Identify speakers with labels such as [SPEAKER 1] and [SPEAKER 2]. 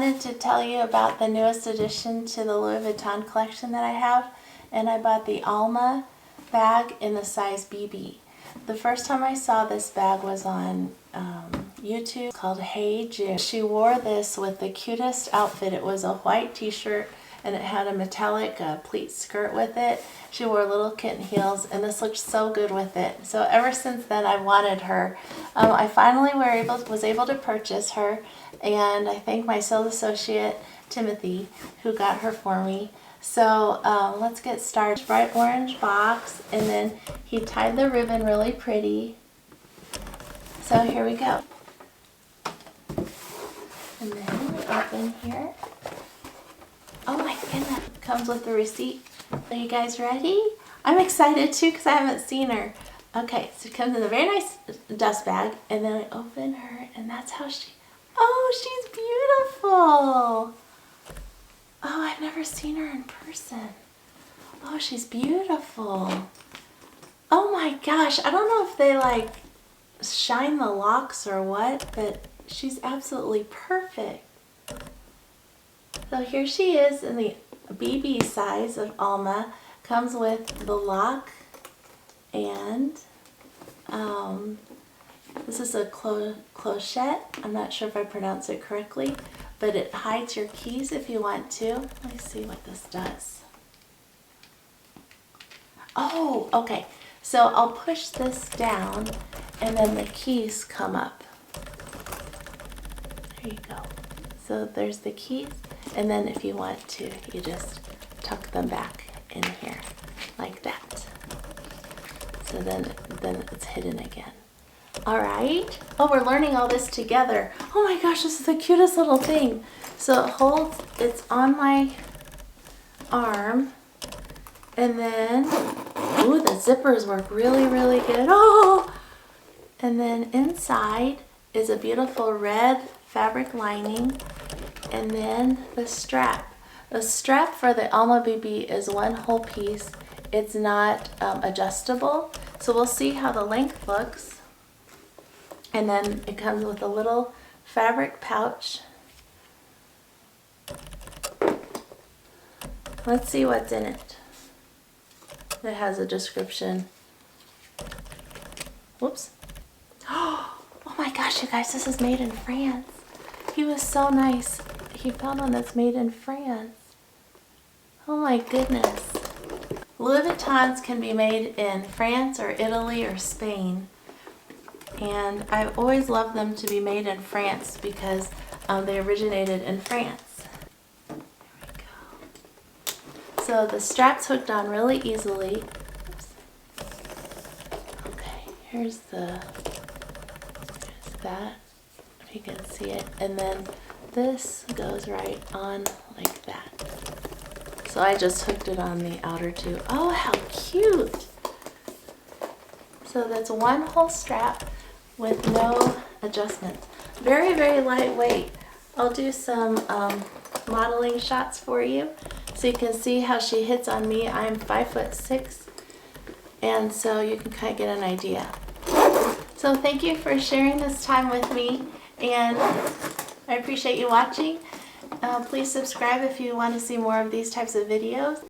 [SPEAKER 1] wanted to tell you about the newest addition to the Louis Vuitton collection that I have, and I bought the Alma bag in the size BB. The first time I saw this bag was on YouTube, called HeyyJune. She wore this with the cutest outfit. It was a white t-shirt and it had a metallic pleat skirt with it. She wore little kitten heels and this looked so good with it. So ever since then I wanted her. I finally was able to purchase her, and I thank my sales associate Timothy who got her for me. So let's get started. Bright orange box, and then he tied the ribbon really pretty. So here we go. And then we open here. Oh my goodness, comes with the receipt. Are you guys ready? I'm excited too because I haven't seen her. Okay, so it comes in a very nice dust bag, and then I open her, and that's how oh, she's beautiful. Oh, I've never seen her in person. Oh, she's beautiful. Oh my gosh, I don't know if they like shine the locks or what, but she's absolutely perfect. So here she is in the BB size of Alma. Comes with the lock, and this is a clochette. I'm not sure if I pronounced it correctly, but it hides your keys if you want to. Let me see what this does. Oh, okay. So I'll push this down and then the keys come up. There you go. So there's the keys, and then if you want to, you just tuck them back in here like that. So then it's hidden again. All right. Oh, we're learning all this together. Oh my gosh, this is the cutest little thing. So it holds, it's on my arm, and then, ooh, the zippers work really, really good. Oh, and then inside is a beautiful red fabric lining, and then the strap. The strap for the Alma BB is one whole piece. It's not adjustable, so we'll see how the length looks. And then it comes with a little fabric pouch. Let's see what's in it. It has a description. Whoops. Oh my gosh, you guys, this is made in France. He was so nice. He found one that's made in France. Oh my goodness. Louis Vuittons can be made in France or Italy or Spain. And I've always loved them to be made in France because they originated in France. There we go. So the strap's hooked on really easily. Oops. Okay, here's that, if you can see it. And then this goes right on like that. So I just hooked it on the outer two. Oh, how cute! So that's one whole strap with no adjustment. Very, very lightweight. I'll do some modeling shots for you so you can see how she hits on me. I'm 5'6", and so you can kind of get an idea. So thank you for sharing this time with me, and I appreciate you watching. Please subscribe if you want to see more of these types of videos.